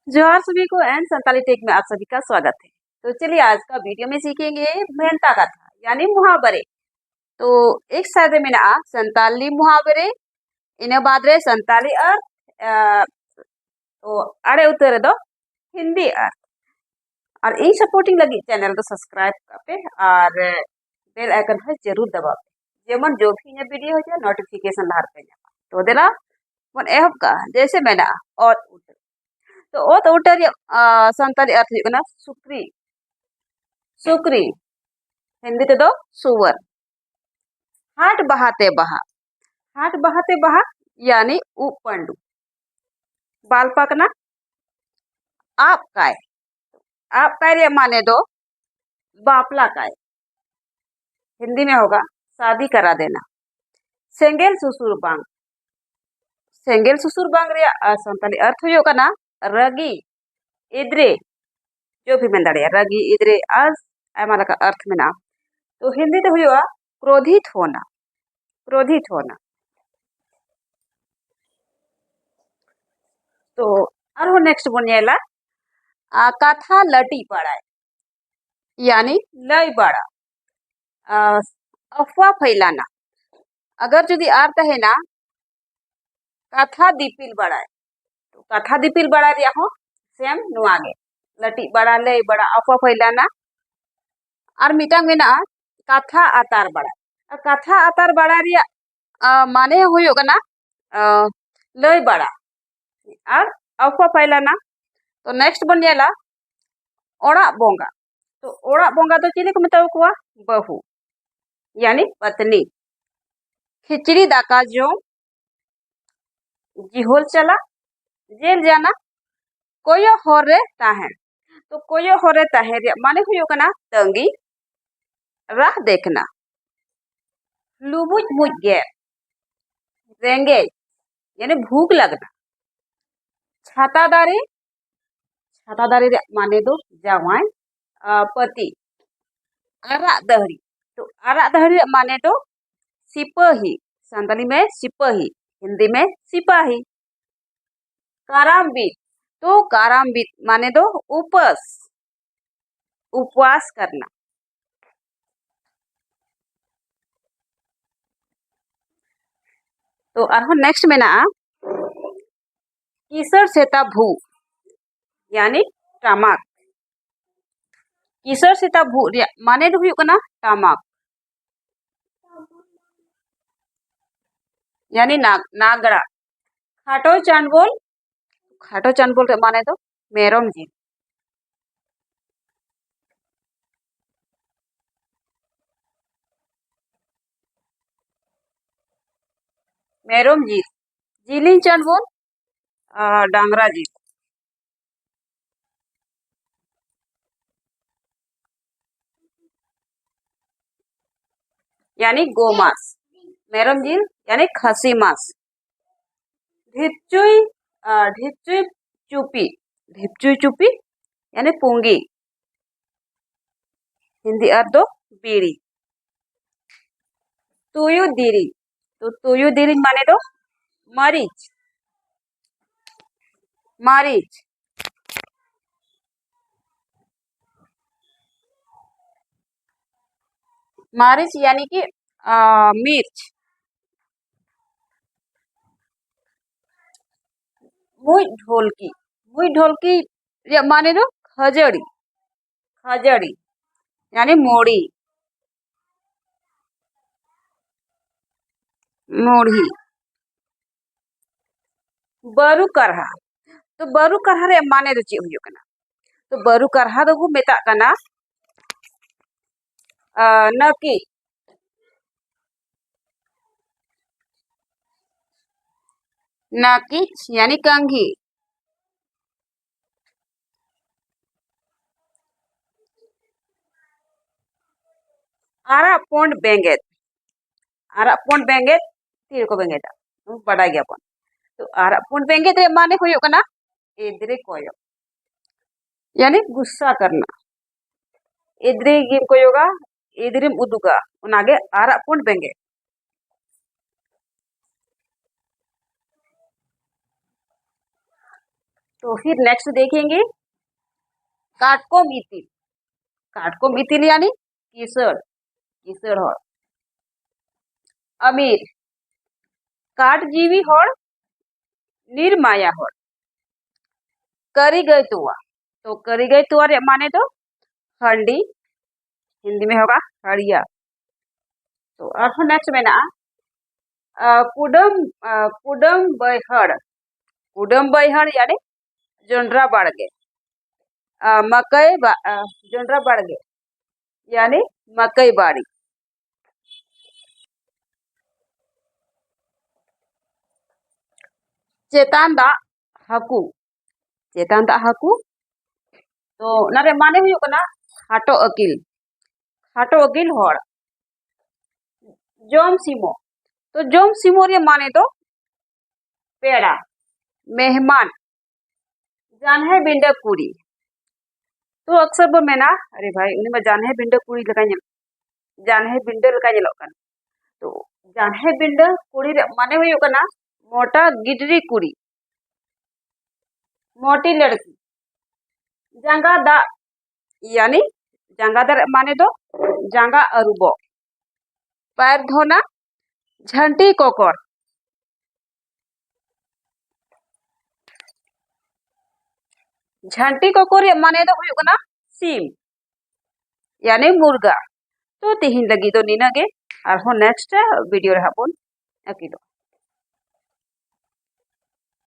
जोहार सभी को एंड संताली टेक में आप सभी का स्वागत है। तो चलिए आज का वीडियो में सीखेंगे मेहनता कथा यानी मुहावरे। तो एक सादे में ना संताली मुहावरे इन्हें बाद रे संताली अर्थ तो अड़े उतरे दो हिंदी अर्थ और इन सपोर्टिंग लगी चैनल तो सब्सक्राइब करते और बेल आइकन है जरूर दबाते जेमन जो भी ये वीडियो हो जाए नोटिफिकेशन लार पे तो देला मन एहब का जैसे मैंने और तो ओत उटर संताली अर्थ हुई ना सुक्री सुक्री हिंदी ते दो सुवर हाट बहाते बहा यानी उपंडु बाल पकना आप काय रे माने दो बापला काय हिंदी में होगा शादी करा देना सेंगेल सुसुर बांग रे संताली अर्थ हुई ना रगी इद्रे जो भी मैं दड़िया रगी इद्रे आज ऐमा का अर्थ में ना तो हिंदी तो हुआ क्रोधित होना तो और नेक्स्ट बनिएला कथा लटी पड़ाए यानी लय बड़ा अफवाह फैलाना अगर यदि अर्थ है ना कथा दीपिल बड़ाए तो कथा दीपिल बड़ा दिया हो सेम नुआगे लटी बड़ा लय बड़ा अफवाह फैलाना और मिटांग में ना कथा आतार बड़ा और कथा आतार बड़ा रिया माने हुई होगा ना लय बड़ा और अफवाह फैलाना तो नेक्स्ट बन जाएगा ओड़ा बोंगा तो ओड़ा बोंगा तो चिली को मतलब कुआ बहू यानी पत्नी खिचड़ी दाका जो जिहोल चला जेल जाना कोयो होरे ताहे तो कोयो होरे ताहे माने हुई होगा ना तंगी राह देखना लुबुज बुझ गैर रेंगे यानी भूख लगना छातादारी छातादारी माने दो जवाई पति आरा दहरी तो आरा दहरी माने दो सिपाही संताली में सिपाही हिंदी में सिपाही काराम्बित तो काराम्बित माने दो उपवास करना तो नेक्स्ट में ना किसर सेता भू यानी टमाक किसर सेता भू माने दो हुई ना टमाक यानी नागड़ा खाटो चांदबोल माने दो मेरम जी मेरम जी जिलिंग चांदबोल डांगरा जी यानी गोमांस मेरम जी यानी खसी मांस ढिपचुई ढिपचुई चुपी यानी पूंगी हिंदी अर्थ दो बीड़ी तुयु दिरी तो तुयु दिरी माने दो मरीच मारीच मारीच यानी कि मिर्च मुई ढोलकी माने दो खजड़ी यानी मोड़ी मोड़ी बरु करहा तो बरु करहा रे माने दो चे हुई कना तो बरु करहा दो मेता कना नकी नकी यानी कंघी आरा पोंड बेंगेत तीर को बेंगेता बड़ा गया अपन तो आरा पोंड बेंगेत रे माने हुई कना एदरे कोयो यानी गुस्सा करना एदरे गिम कोयोगा एदरिम उदुगा उनागे आरा पोंड बेंगे तो फिर नेक्स्ट देखेंगे काटकोम इतिल। काटकोम इतिल यानी किसड़, किसड़ हड़। अमीर काटजीवी हड़, निर्माया हड़। करी गई तुआ, तो करी गई तुआ माने तो हंडी, हिंदी में होगा हड़िया। तो अब नेक्स्ट में ना कुडम कुडम बैहड़। कुडम बैहड़ यानी जोंड्रा बाड़गे। मकई जोंड्रा बाड़गे यानी मकई बाड़ी। चेतान दा हाकू, चेतान दा हाकू तो नारे माने हुई कना खाटो अकिल, खाटो अकिल हड़। जोम सीमो, तो जोम सीमो रे माने तो पेड़ा, मेहमान, जानहे बिंडा कुड़ी। तो अक्सर बो में ना अरे भाई उन्हें में जानहे बिंडा कुड़ी लगा nyel, जानहे बिंडा लगा nyelok kan। तो जानहे बिंडा कुड़ी रे माने हुई कना मोटा गिडरी कुड़ी, मोटी लड़की। जांगा दा यानी जांगादार माने तो जांगा अरुबो। पैर धोना झंटी कोकर। झंटी कोकर माने तो हुई कना सीम यानी मुर्गा। तो तिहिन लगी तो निना गे और नेक्स्ट वीडियो रहा बोन अकिलो।